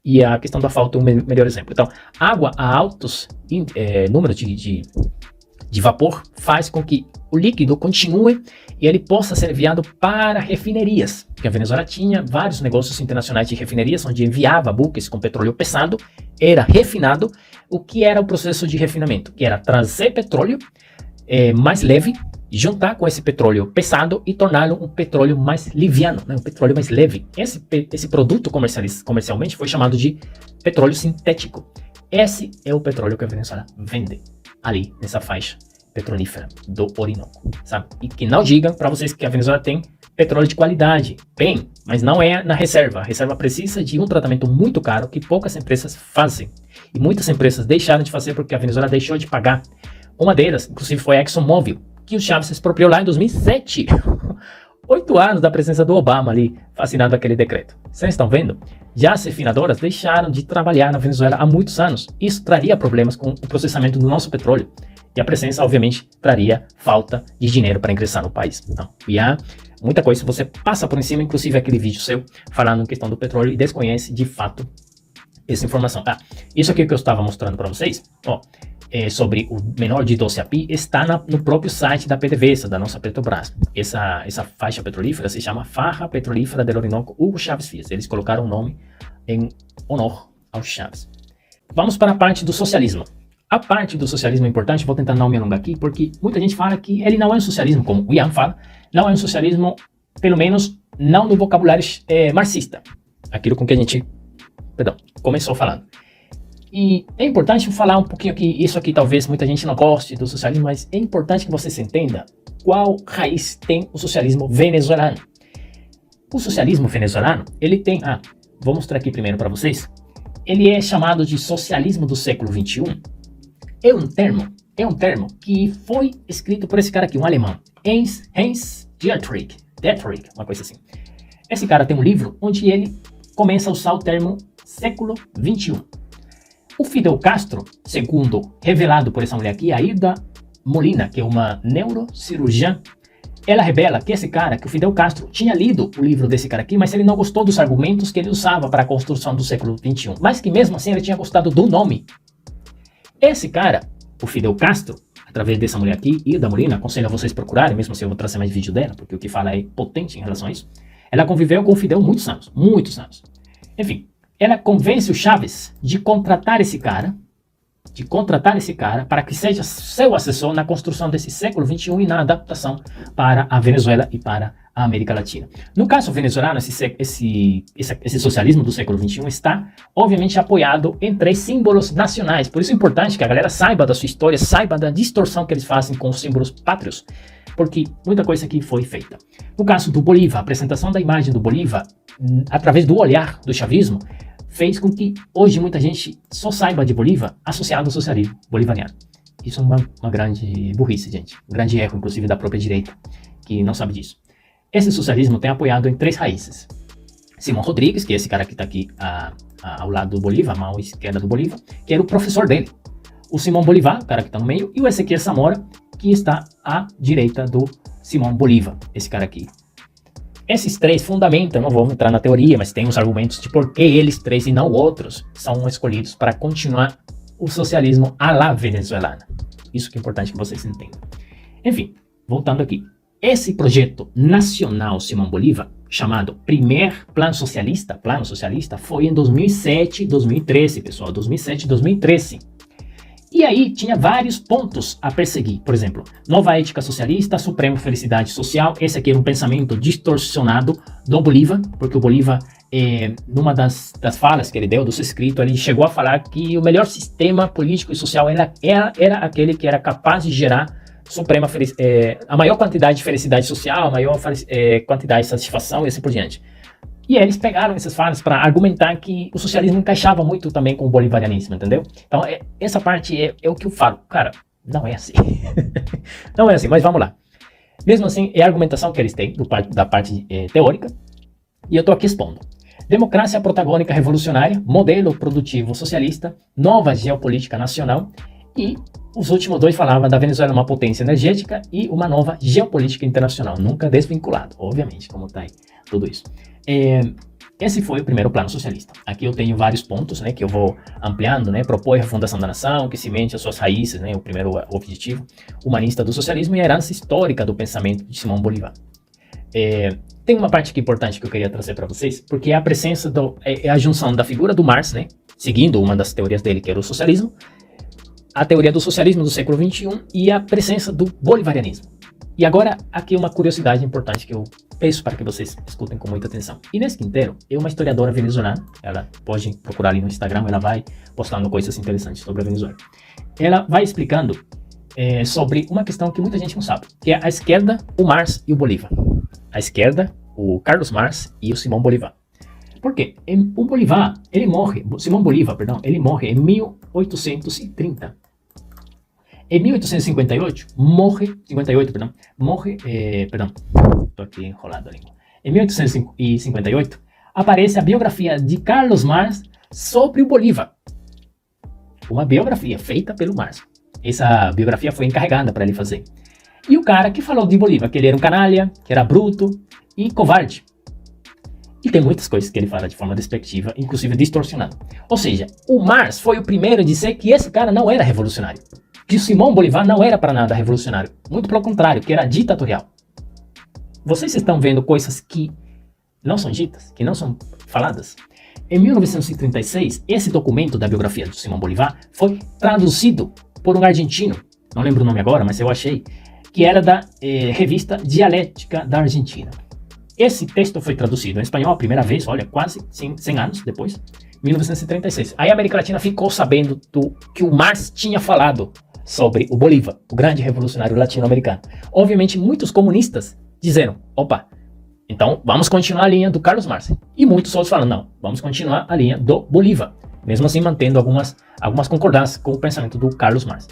B: E a questão do asfalto é um melhor exemplo. Então, água a altos números de vapor faz com que o líquido continue e ele possa ser enviado para refinarias. Porque a Venezuela tinha vários negócios internacionais de refinarias, onde enviava buques com petróleo pesado, era refinado. O que era o processo de refinamento? Que era trazer petróleo mais leve, juntar com esse petróleo pesado e torná-lo um petróleo mais liviano, né? Um petróleo mais leve. Esse produto comercialmente foi chamado de petróleo sintético. Esse é o petróleo que a Venezuela vende ali nessa faixa petrolífera do Orinoco, sabe? E que não digam para vocês que a Venezuela tem petróleo de qualidade. Bem, mas não é na reserva. A reserva precisa de um tratamento muito caro que poucas empresas fazem. E muitas empresas deixaram de fazer porque a Venezuela deixou de pagar. Uma delas, inclusive, foi a ExxonMobil, que o Chávez expropriou lá em 2007. 8 anos da presença do Obama ali, assinando aquele decreto. Vocês estão vendo? Já as refinadoras deixaram de trabalhar na Venezuela há muitos anos. Isso traria problemas com o processamento do nosso petróleo. E a presença, obviamente, traria falta de dinheiro para ingressar no país. Então, e há muita coisa, você passa por cima, inclusive aquele vídeo seu, falando em questão do petróleo e desconhece, de fato, essa informação. Isso aqui que eu estava mostrando para vocês, sobre o menor de 12 API, está no próprio site da PDVSA, da nossa Petrobras. Essa faixa petrolífera se chama Faja Petrolífera del Orinoco Hugo Chávez Frías. Eles colocaram o nome em honor ao Chávez. Vamos para a parte do socialismo. A parte do socialismo é importante, vou tentar não me alongar aqui, porque muita gente fala que ele não é um socialismo, como o Ian fala, não é um socialismo, pelo menos não no vocabulário marxista. Aquilo com que a gente, começou falando. E é importante falar um pouquinho aqui, isso aqui talvez muita gente não goste do socialismo, mas é importante que você se entenda qual raiz tem o socialismo venezuelano. O socialismo venezuelano, ele tem, vou mostrar aqui primeiro para vocês, ele é chamado de socialismo do século XXI. É um termo que foi escrito por esse cara aqui, um alemão, Heinz Dietrich, uma coisa assim. Esse cara tem um livro onde ele começa a usar o termo século XXI. O Fidel Castro, segundo revelado por essa mulher aqui, a Hilda Molina, que é uma neurocirurgiã, ela revela que esse cara, que o Fidel Castro, tinha lido o livro desse cara aqui, mas ele não gostou dos argumentos que ele usava para a construção do século XXI, mas que mesmo assim ele tinha gostado do nome. Esse cara, o Fidel Castro, através dessa mulher aqui e da Molina, aconselho a vocês procurarem, mesmo assim eu vou trazer mais vídeo dela, porque o que fala é potente em relação a isso. Ela conviveu com o Fidel muitos anos, muitos anos. Enfim, ela convence o Chávez de contratar esse cara para que seja seu assessor na construção desse século XXI e na adaptação para a Venezuela e para a América Latina. No caso venezuelano, esse socialismo do século XXI está, obviamente, apoiado em 3 símbolos nacionais. Por isso é importante que a galera saiba da sua história, saiba da distorção que eles fazem com os símbolos pátrios, porque muita coisa aqui foi feita. No caso do Bolívar, a apresentação da imagem do Bolívar, através do olhar do chavismo, fez com que hoje muita gente só saiba de Bolívar associado ao socialismo bolivariano. Isso é uma grande burrice, gente. Um grande erro, inclusive, da própria direita, que não sabe disso. Esse socialismo tem apoiado em 3 raízes. Simão Rodrigues, que é esse cara que está aqui ao lado do Bolívar, a mão esquerda do Bolívar, que era o professor dele. O Simão Bolívar, o cara que está no meio, e o Ezequiel Samora, que está à direita do Simão Bolívar, esse cara aqui. Esses 3 fundamentam, não vou entrar na teoria, mas tem uns argumentos de por que eles 3 e não outros são escolhidos para continuar o socialismo à la venezuelana. Isso que é importante que vocês entendam. Enfim, voltando aqui. Esse projeto nacional Simão Bolívar, chamado Primeiro Plano Socialista, foi em 2007 e 2013, pessoal, 2007 e 2013. E aí tinha vários pontos a perseguir. Por exemplo, nova ética socialista, suprema felicidade social. Esse aqui era um pensamento distorcionado do Bolívar, porque o Bolívar, numa das falas que ele deu, do seu escrito, ele chegou a falar que o melhor sistema político e social era aquele que era capaz de gerar a maior quantidade de felicidade social, a maior quantidade de satisfação e assim por diante. E eles pegaram essas falas para argumentar que o socialismo encaixava muito também com o bolivarianismo, entendeu? Então, essa parte é o que eu falo. Cara, não é assim. Não é assim, mas vamos lá. Mesmo assim, é a argumentação que eles têm da parte teórica, e eu estou aqui expondo. Democracia protagônica revolucionária, modelo produtivo socialista, nova geopolítica nacional, e os últimos 2 falavam da Venezuela uma potência energética e uma nova geopolítica internacional, nunca desvinculado, obviamente, como está aí tudo isso. Esse foi o primeiro plano socialista. Aqui eu tenho vários pontos, né, que eu vou ampliando, né, propõe a fundação da nação, que cimente as suas raízes, né, o primeiro objetivo humanista do socialismo e a herança histórica do pensamento de Simão Bolívar. Tem uma parte aqui importante que eu queria trazer para vocês, porque é a presença, a junção da figura do Marx, né, seguindo uma das teorias dele, que era o socialismo, a teoria do socialismo do século XXI e a presença do bolivarianismo. E agora, aqui uma curiosidade importante que eu peço para que vocês escutem com muita atenção. Inês Quintero é uma historiadora venezuelana, ela pode procurar ali no Instagram, ela vai postando coisas interessantes sobre a Venezuela. Ela vai explicando sobre uma questão que muita gente não sabe, que é a esquerda, o Marx e o Bolívar. A esquerda, o Carlos Marx e o Simão Bolívar. Por quê? Simão Bolívar, ele morre em 1830. Em 1858, tô aqui enrolado a língua. Em 1858, aparece a biografia de Carlos Marx sobre o Bolívar. Uma biografia feita pelo Marx. Essa biografia foi encarregada para ele fazer. E o cara que falou de Bolívar, que ele era um canalha, que era bruto e covarde. E tem muitas coisas que ele fala de forma despectiva, inclusive distorcionada. Ou seja, o Marx foi o primeiro a dizer que esse cara não era revolucionário. Que o Simão Bolívar não era para nada revolucionário. Muito pelo contrário, que era ditatorial. Vocês estão vendo coisas que não são ditas, que não são faladas. Em 1936, esse documento da biografia do Simão Bolívar foi traduzido por um argentino, não lembro o nome agora, mas eu achei, que era da revista Dialética da Argentina. Esse texto foi traduzido em espanhol a primeira vez, olha, quase 100 anos depois, 1936. Aí a América Latina ficou sabendo que o Marx tinha falado sobre o Bolívar, o grande revolucionário latino-americano. Obviamente, muitos comunistas disseram, opa, então vamos continuar a linha do Carlos Marx. E muitos outros falam, não, vamos continuar a linha do Bolívar. Mesmo assim, mantendo algumas concordâncias com o pensamento do Carlos Marx.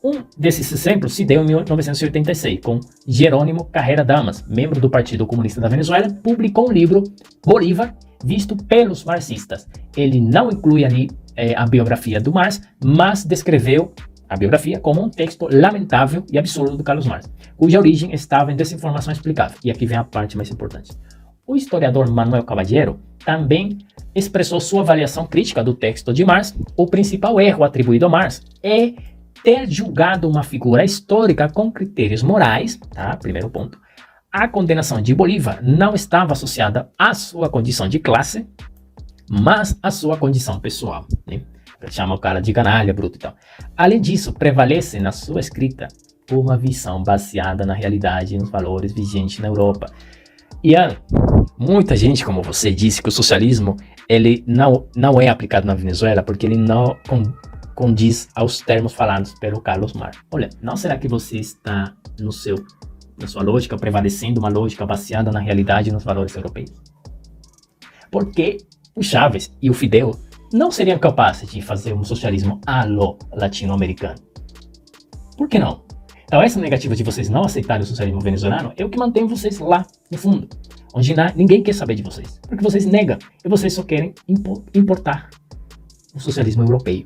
B: Um desses exemplos se deu em 1986, com Jerônimo Carrera Damas, membro do Partido Comunista da Venezuela, publicou um livro, Bolívar, visto pelos marxistas. Ele não inclui ali a biografia do Marx, mas descreveu a biografia como um texto lamentável e absurdo do Carlos Marx, cuja origem estava em desinformação explicável. E aqui vem a parte mais importante. O historiador Manuel Caballero também expressou sua avaliação crítica do texto de Marx. O principal erro atribuído a Marx é ter julgado uma figura histórica com critérios morais, tá? Primeiro ponto. A condenação de Bolívar não estava associada à sua condição de classe, mas à sua condição pessoal, né? Chama o cara de canalha, bruto e tal. Além disso, prevalece na sua escrita uma visão baseada na realidade e nos valores vigentes na Europa. Ian, muita gente, como você disse, que o socialismo ele não é aplicado na Venezuela porque ele não condiz aos termos falados pelo Carlos Marx. Olha, não será que você está na sua lógica prevalecendo uma lógica baseada na realidade e nos valores europeus? Porque o Chávez e o Fidel não seriam capazes de fazer um socialismo à lo latino-americano. Por que não? Então essa negativa de vocês não aceitarem o socialismo venezuelano é o que mantém vocês lá no fundo, onde ninguém quer saber de vocês, porque vocês negam e vocês só querem importar o socialismo europeu.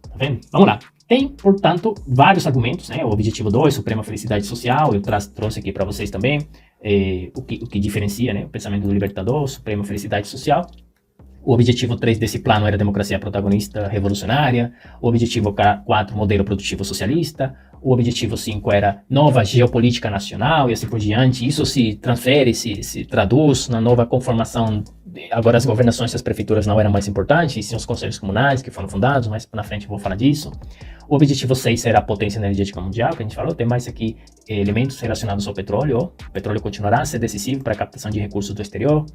B: Tá vendo? Vamos lá. Tem, portanto, vários argumentos, né? O objetivo 2, suprema felicidade social, eu trouxe aqui para vocês também o que diferencia, né, o pensamento do libertador, suprema felicidade social. O objetivo 3 desse plano era democracia protagonista revolucionária. O objetivo 4, modelo produtivo socialista. O objetivo 5 era nova geopolítica nacional e assim por diante. Isso se transfere, se traduz na nova conformação. Agora as governações e as prefeituras não eram mais importantes, e sim os conselhos comunais que foram fundados, mas na frente eu vou falar disso. O objetivo 6 era a potência energética mundial, que a gente falou. Tem mais aqui elementos relacionados ao petróleo. O petróleo continuará a ser decisivo para a captação de recursos do exterior.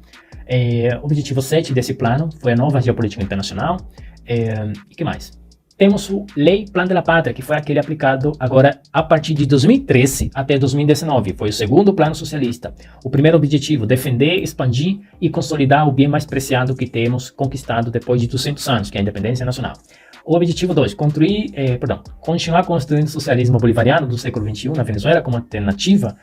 B: O objetivo 7 desse plano foi a nova geopolítica internacional. E que mais? Temos o Lei Plano de la Pátria, que foi aquele aplicado agora a partir de 2013 até 2019. Foi o segundo plano socialista. O primeiro objetivo, defender, expandir e consolidar o bem mais preciado que temos conquistado depois de 200 anos, que é a independência nacional. O objetivo 2, continuar construindo o socialismo bolivariano do século XXI na Venezuela como alternativa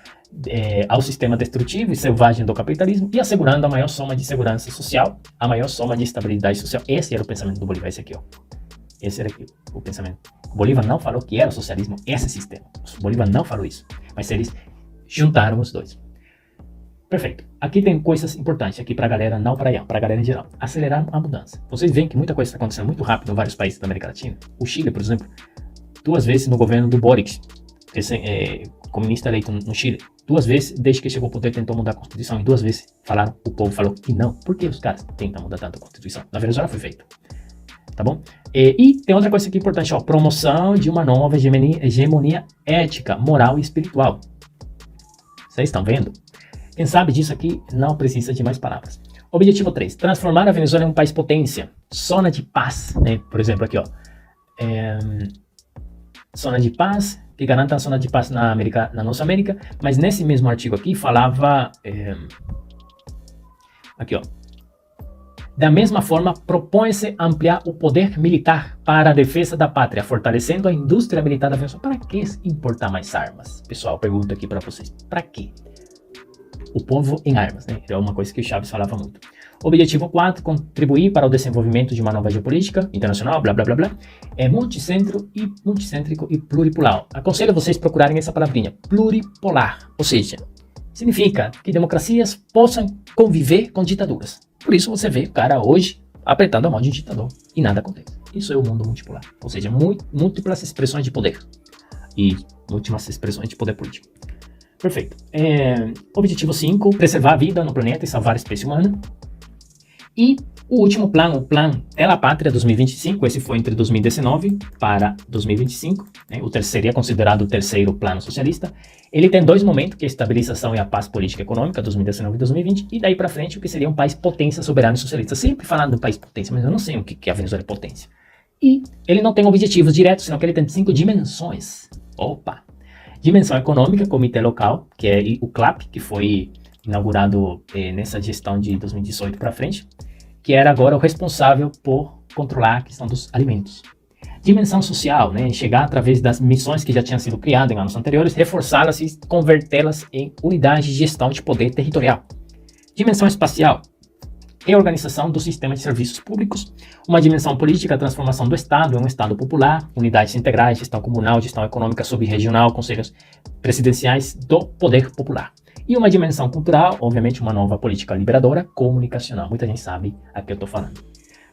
B: ao sistema destrutivo e selvagem do capitalismo e assegurando a maior soma de segurança social, a maior soma de estabilidade social. Esse era o pensamento do Bolívar, esse aqui, ó. Esse era aqui, o pensamento. O Bolívar não falou que era o socialismo esse sistema. O Bolívar não falou isso, mas eles juntaram os dois. Perfeito. Aqui tem coisas importantes aqui para a galera, não para a galera em geral. Acelerar a mudança. Vocês veem que muita coisa está acontecendo muito rápido em vários países da América Latina. O Chile, por exemplo, 2 vezes no governo do Boric, comunista eleito no Chile, 2 vezes, desde que chegou ao poder, tentou mudar a Constituição, e 2 vezes o povo falou que não. Por que os caras tentam mudar tanto a Constituição? Na Venezuela foi feito. Tá bom? E tem outra coisa aqui importante, ó, promoção de uma nova hegemonia ética, moral e espiritual. Vocês estão vendo? Quem sabe disso aqui não precisa de mais palavras. Objetivo 3, transformar a Venezuela em um país potência, zona de paz, né? Por exemplo, aqui, ó, zona de paz, que garanta a zona de paz na nossa América, mas nesse mesmo artigo aqui falava, aqui, ó, da mesma forma, propõe-se ampliar o poder militar para a defesa da pátria, fortalecendo a indústria militar da Venezuela. Para que importar mais armas? Pessoal, pergunto aqui para vocês. Para quê? O povo em armas, né? É uma coisa que o Chávez falava muito. Objetivo 4, contribuir para o desenvolvimento de uma nova geopolítica internacional, blá, blá, blá, blá. É multicêntrico e pluripolar. Aconselho vocês procurarem essa palavrinha, pluripolar. Ou seja, significa que democracias possam conviver com ditaduras. Por isso você vê o cara hoje apertando a mão de um ditador e nada acontece. Isso é o mundo multipolar. Ou seja, múltiplas expressões de poder e múltiplas expressões de poder político. Perfeito. Objetivo 5, preservar a vida no planeta e salvar a espécie humana. E o último plano, o plano Ela Pátria 2025, esse foi entre 2019 para 2025, né? Seria considerado o terceiro plano socialista. Ele tem 2 momentos, que é a estabilização e a paz política e econômica, 2019 e 2020, e daí para frente o que seria um país potência soberano e socialista. Sempre falando de um país potência, mas eu não sei o que é a Venezuela potência. E ele não tem objetivos diretos, senão que ele tem 5 dimensões. Opa! Dimensão econômica, comitê local, que é o CLAP, que foi inaugurado nessa gestão de 2018 para frente, que era agora o responsável por controlar a questão dos alimentos. Dimensão social, né, chegar através das missões que já tinham sido criadas em anos anteriores, reforçá-las e convertê-las em unidades de gestão de poder territorial. Dimensão espacial, e organização do sistema de serviços públicos, uma dimensão política, a transformação do Estado em um Estado popular, unidades integrais, gestão comunal, gestão econômica subregional, conselhos presidenciais do poder popular. E uma dimensão cultural, obviamente uma nova política liberadora, comunicacional. Muita gente sabe a que eu estou falando.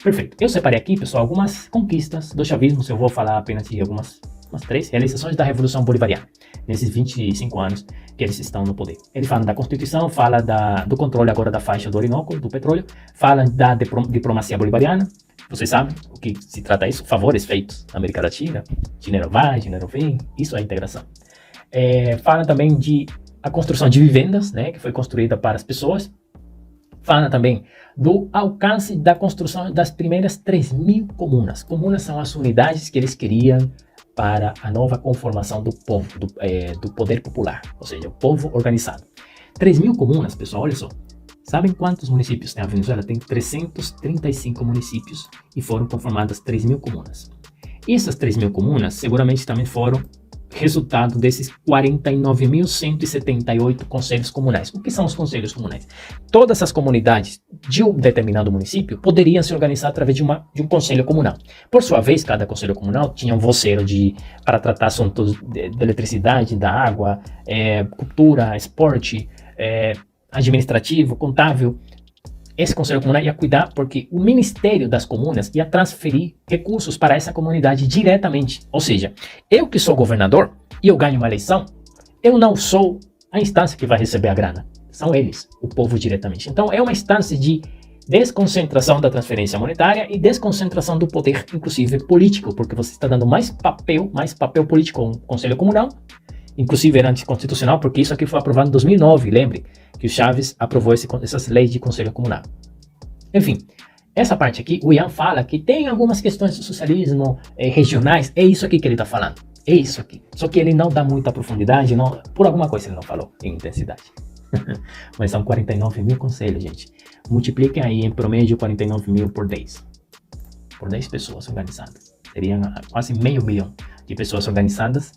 B: Perfeito. Eu separei aqui, pessoal, algumas conquistas do chavismo. Eu vou falar apenas de umas 3 realizações da Revolução Bolivariana, nesses 25 anos que eles estão no poder. Ele fala da Constituição, fala do controle agora da faixa do Orinoco, do petróleo, fala da diplomacia bolivariana. Vocês sabem o que se trata isso? Favores feitos na América Latina, dinheiro vai, dinheiro vem, isso é integração. Fala também de a construção de vivendas, né, que foi construída para as pessoas. Fala também do alcance da construção das primeiras 3.000 comunas. Comunas são as unidades que eles queriam para a nova conformação do povo, do poder popular, ou seja, o povo organizado. 3.000 comunas, pessoal, olha só. Sabem quantos municípios tem a Venezuela? Tem 335 municípios e foram conformadas 3.000 comunas. E essas 3.000 comunas seguramente também foram resultado desses 49.178 conselhos comunais. O que são os conselhos comunais? Todas as comunidades de um determinado município poderiam se organizar através de um conselho comunal. Por sua vez, cada conselho comunal tinha um voceiro para tratar assuntos de eletricidade, da água, cultura, esporte, administrativo, contábil. Esse conselho comunal ia cuidar porque o Ministério das Comunas ia transferir recursos para essa comunidade diretamente. Ou seja, eu que sou governador e eu ganho uma eleição, eu não sou a instância que vai receber a grana. São eles, o povo diretamente. Então é uma instância de desconcentração da transferência monetária e desconcentração do poder, inclusive político, porque você está dando mais papel político ao conselho comunal. Inclusive era anticonstitucional, porque isso aqui foi aprovado em 2009, lembre que o Chávez aprovou essas leis de conselho comunal. Enfim, essa parte aqui, o Ian fala que tem algumas questões do socialismo regionais, é isso aqui que ele está falando, é isso aqui. Só que ele não dá muita profundidade, por alguma coisa ele não falou em intensidade. Mas são 49.000 conselhos, gente. Multipliquem aí em promédio 49.000 por 10. Por 10 pessoas organizadas. Seriam quase 500 mil de pessoas organizadas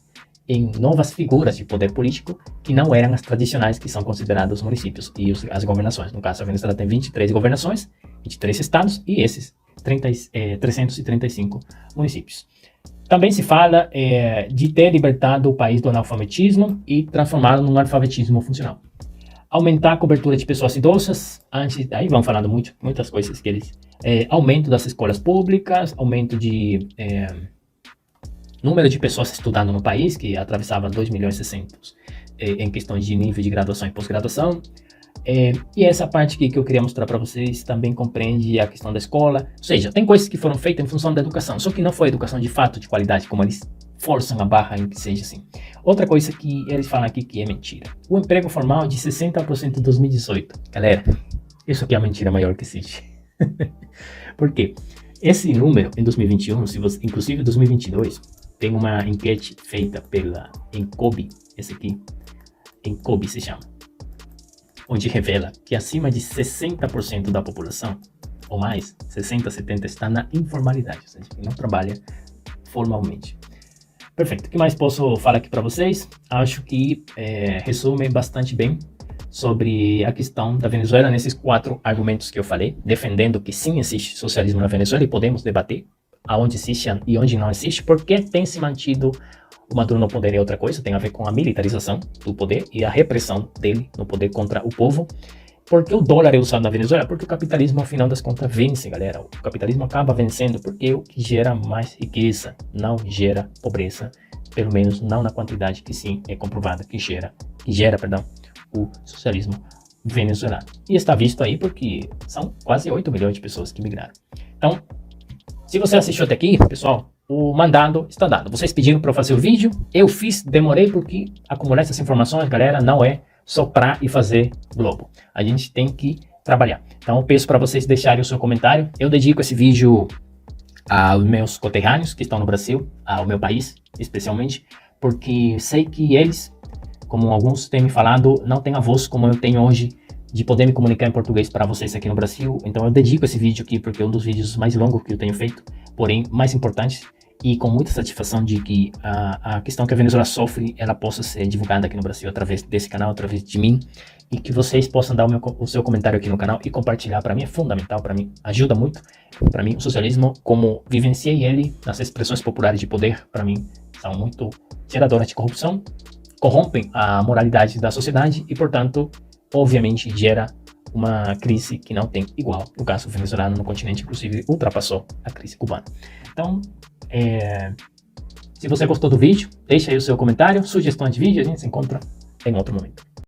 B: em novas figuras de poder político que não eram as tradicionais que são consideradas os municípios e as governações. No caso, a Venezuela tem 23 governações, 23 estados e esses 335 municípios. Também se fala de ter libertado o país do analfabetismo e transformá-lo num alfabetismo funcional. Aumentar a cobertura de pessoas idosas, aí vão falando muitas coisas que eles... aumento das escolas públicas, aumento de... número de pessoas estudando no país, que atravessava 2.600.000 em questões de nível de graduação e pós-graduação. E essa parte aqui que eu queria mostrar para vocês também compreende a questão da escola. Ou seja, tem coisas que foram feitas em função da educação, só que não foi educação de fato, de qualidade, como eles forçam a barra em que seja assim. Outra coisa que eles falam aqui que é mentira. O emprego formal de 60% em 2018. Galera, isso aqui é a mentira maior que existe. Por quê? Esse número em 2021, inclusive em 2022, tem uma enquete feita pela Encobe, esse aqui, Encobe se chama, onde revela que acima de 60% da população, ou mais, 60, 70, está na informalidade, ou seja, que não trabalha formalmente. Perfeito, o que mais posso falar aqui para vocês? Acho que resume bastante bem sobre a questão da Venezuela nesses 4 argumentos que eu falei, defendendo que sim existe socialismo na Venezuela e podemos debater aonde existe e onde não existe, porque tem se mantido o Maduro no poder é outra coisa, tem a ver com a militarização do poder e a repressão dele no poder contra o povo. Porque o dólar é usado na Venezuela? Porque o capitalismo, ao final das contas, vence, galera. O capitalismo acaba vencendo porque é o que gera mais riqueza, não gera pobreza, pelo menos não na quantidade que sim é comprovada que gera o socialismo venezuelano. E está visto aí porque são quase 8 milhões de pessoas que migraram. Então, se você assistiu até aqui, pessoal, o mandado está dado. Vocês pediram para eu fazer o vídeo, eu fiz, demorei porque acumular essas informações, galera, não é soprar e fazer Globo. A gente tem que trabalhar. Então, eu peço para vocês deixarem o seu comentário. Eu dedico esse vídeo aos meus conterrâneos que estão no Brasil, ao meu país, especialmente, porque sei que eles, como alguns têm me falado, não têm a voz como eu tenho hoje de poder me comunicar em português para vocês aqui no Brasil. Então eu dedico esse vídeo aqui porque é um dos vídeos mais longos que eu tenho feito, porém mais importantes, e com muita satisfação de que a questão que a Venezuela sofre, ela possa ser divulgada aqui no Brasil através desse canal, através de mim, e que vocês possam dar o seu comentário aqui no canal e compartilhar. Para mim é fundamental, para mim ajuda muito. Para mim o socialismo, como vivenciei ele nas expressões populares de poder, para mim são muito geradoras de corrupção, corrompem a moralidade da sociedade e, portanto, obviamente gera uma crise que não tem igual. No caso venezuelano, no continente, inclusive, ultrapassou a crise cubana. Então, se você gostou do vídeo, deixa aí o seu comentário, sugestão de vídeo, a gente se encontra em outro momento.